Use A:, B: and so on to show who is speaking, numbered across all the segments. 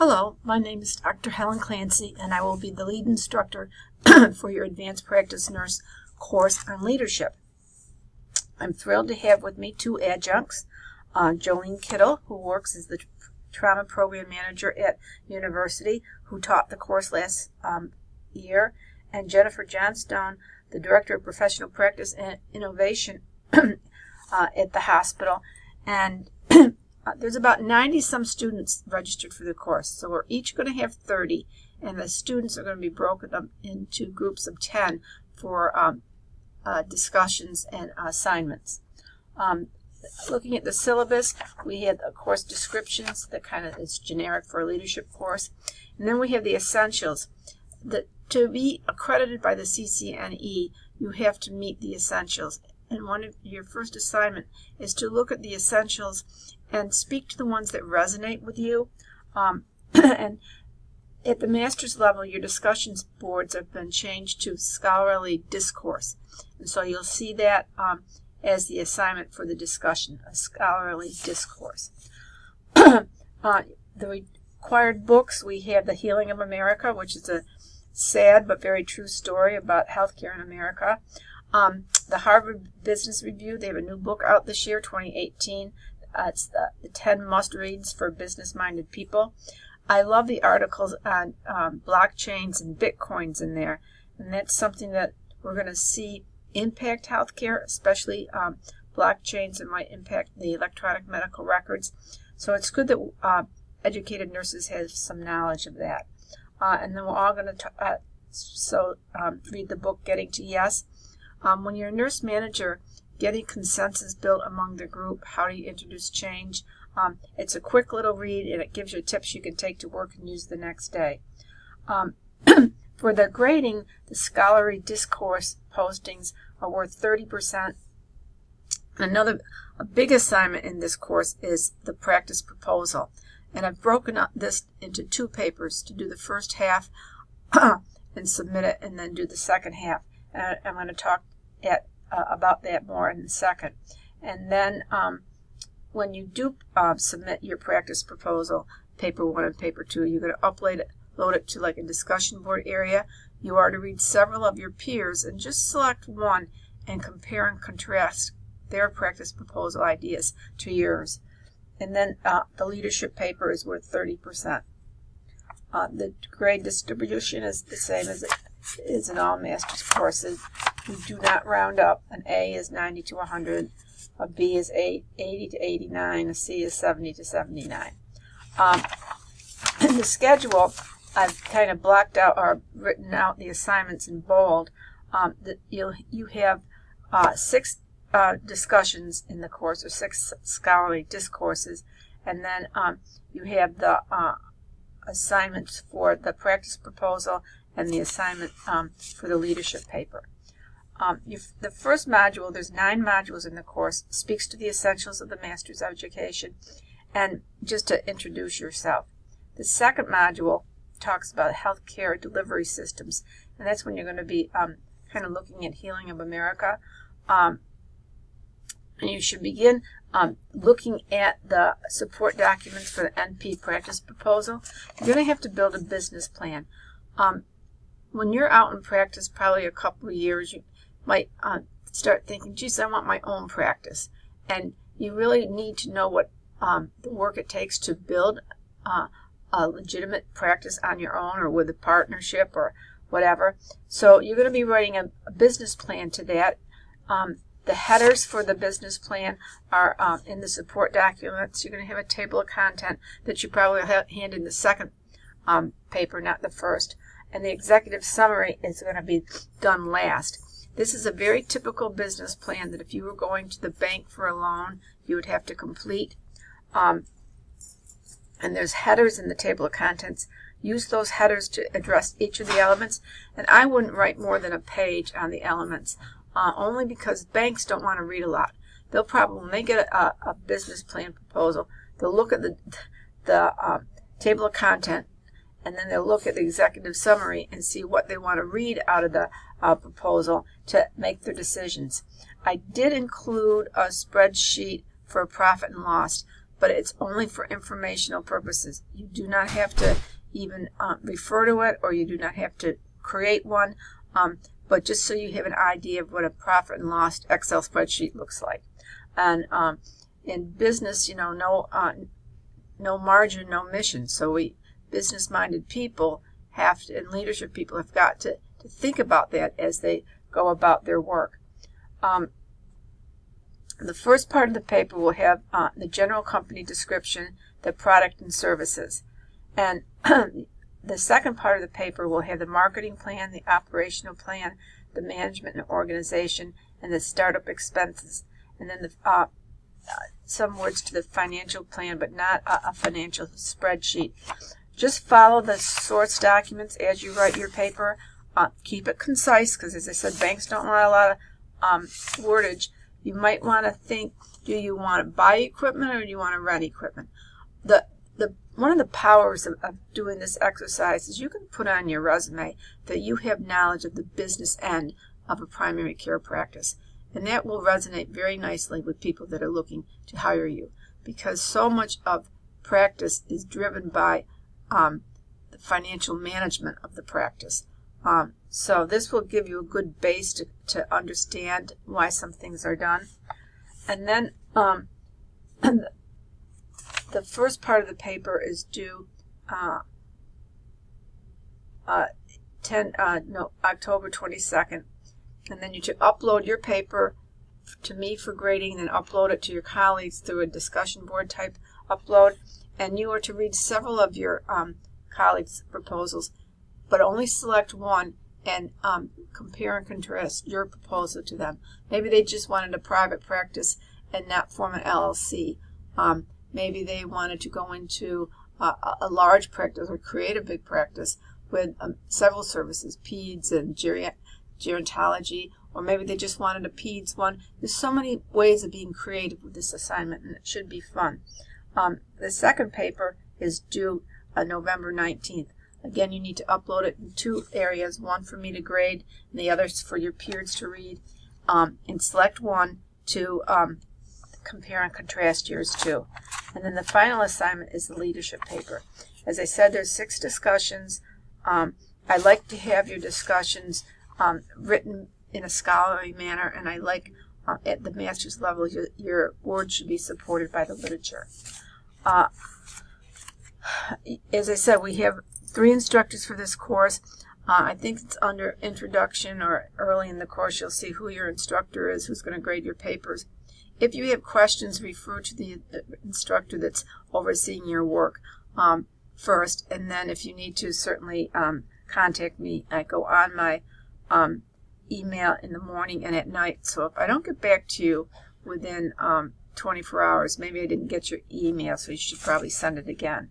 A: Hello, my name is Dr. Helen Clancy, and I will be the lead instructor for your Advanced Practice Nurse course on leadership. I'm thrilled to have with me two adjuncts, Jolene Kittle, who works as the Trauma Program Manager at University, who taught the course last year, and Jennifer Johnstone, the Director of Professional Practice and Innovation at the hospital. And there's about 90-some students registered for the course, so we're each going to have 30, and the students are going to be broken up into groups of 10 for discussions and assignments. Looking at the syllabus, we have course descriptions that kind of is generic for a leadership course, and then we have the essentials. To be accredited by the CCNE, you have to meet the essentials. And one of your first assignment is to look at the essentials and speak to the ones that resonate with you. And at the master's level, your discussions boards have been changed to scholarly discourse. And so you'll see that as the assignment for the discussion, a scholarly discourse. The required books, we have The Healing of America, which is a sad but very true story about healthcare in America. The Harvard Business Review, they have a new book out this year, 2018. It's the 10 must-reads for business-minded people. I love the articles on blockchains and bitcoins in there, and that's something that we're going to see impact healthcare, especially blockchains that might impact the electronic medical records. So it's good that educated nurses have some knowledge of that. And then we're all going to read the book Getting to Yes. When you're a nurse manager, getting consensus built among the group, how do you introduce change? It's a quick little read, and it gives you tips you can take to work and use the next day. For the grading, the scholarly discourse postings are worth 30%. A big assignment in this course is the practice proposal. And I've broken up this into two papers to do the first half and submit it, and then do the second half. And I'm going to talk about that more in a second. And then when you do submit your practice proposal, paper 1 and paper 2, you're going to load it to like a discussion board area. You are to read several of your peers and just select one and compare and contrast their practice proposal ideas to yours. And then the leadership paper is worth 30%. The grade distribution is the same as it is in all master's courses. We do not round up. An A is 90 to 100, a B is 80 to 89, a C is 70 to 79. In the schedule, I've kind of blocked out or written out the assignments in bold. You have 6 discussions in the course, or 6 scholarly discourses, and then you have the assignments for the practice proposal and the assignment for the leadership paper. The first module, there's 9 modules in the course, speaks to the essentials of the master's education and just to introduce yourself. The second module talks about healthcare delivery systems, and that's when you're going to be kind of looking at Healing of America. And you should begin looking at the support documents for the NP practice proposal. You're going to have to build a business plan. When you're out in practice, probably a couple of years, you might start thinking, geez, I want my own practice. And you really need to know what the work it takes to build a legitimate practice on your own or with a partnership or whatever. So you're going to be writing a business plan to that. The headers for the business plan are in the support documents. You're going to have a table of content that you probably hand in the second paper, not the first. And the executive summary is going to be done last. This is a very typical business plan that if you were going to the bank for a loan, you would have to complete. And there's headers in the table of contents. Use those headers to address each of the elements. And I wouldn't write more than a page on the elements, only because banks don't want to read a lot. They'll probably, when they get a business plan proposal, they'll look at the table of content, and then they'll look at the executive summary and see what they want to read out of the proposal to make their decisions. I did include a spreadsheet for profit and loss, but it's only for informational purposes. You do not have to even refer to it, or you do not have to create one, but just so you have an idea of what a profit and loss Excel spreadsheet looks like. And in business, no margin, no mission. So business-minded people and leadership people have got to think about that as they go about their work. The first part of the paper will have the general company description, the product and services. And the second part of the paper will have the marketing plan, the operational plan, the management and organization, and the startup expenses. And then some words to the financial plan, but not a financial spreadsheet. Just follow the source documents as you write your paper. Keep it concise, because as I said, banks don't want a lot of wordage. You might want to think, do you want to buy equipment or do you want to rent equipment? One of the powers of doing this exercise is you can put on your resume that you have knowledge of the business end of a primary care practice. And that will resonate very nicely with people that are looking to hire you, because so much of practice is driven by the financial management of the practice. So this will give you a good base to understand why some things are done. And then the first part of the paper is due October 22nd. And then you should upload your paper to me for grading, then upload it to your colleagues through a discussion board type upload. And you are to read several of your colleagues' proposals, but only select one and compare and contrast your proposal to them. Maybe they just wanted a private practice and not form an LLC. Maybe they wanted to go into a large practice or create a big practice with several services, peds and gerontology, or maybe they just wanted a peds one. There's so many ways of being creative with this assignment, and it should be fun. The second paper is due November 19th. Again, you need to upload it in two areas, one for me to grade and the other for your peers to read, and select one to compare and contrast yours to. And then the final assignment is the leadership paper. As I said, there's 6 discussions. I like to have your discussions written in a scholarly manner, and I like at the master's level your words should be supported by the literature. As I said, we have 3 instructors for this course. I think it's under introduction or early in the course. You'll see who your instructor is, who's going to grade your papers. If you have questions, refer to the instructor that's overseeing your work first, and then if you need to, certainly contact me. I go on my email in the morning and at night, so if I don't get back to you within 24 hours, maybe I didn't get your email, so you should probably send it again.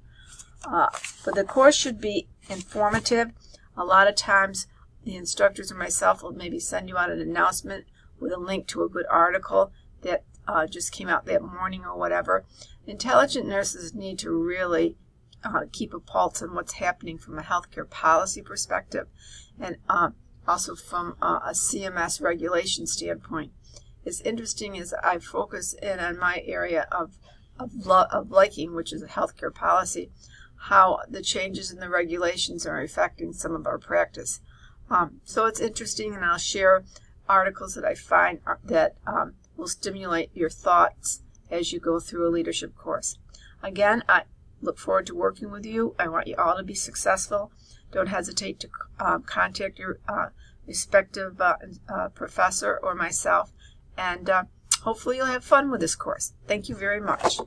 A: But the course should be informative. A lot of times the instructors or myself will maybe send you out an announcement with a link to a good article that just came out that morning or whatever. Intelligent nurses need to really keep a pulse on what's happening from a healthcare policy perspective, and also from a CMS regulation standpoint. It's interesting as I focus in on my area of liking, which is a healthcare policy, how the changes in the regulations are affecting some of our practice. So it's interesting, and I'll share articles that I find that will stimulate your thoughts as you go through a leadership course. Again, I look forward to working with you. I want you all to be successful. Don't hesitate to contact your respective professor or myself, and hopefully you'll have fun with this course. Thank you very much.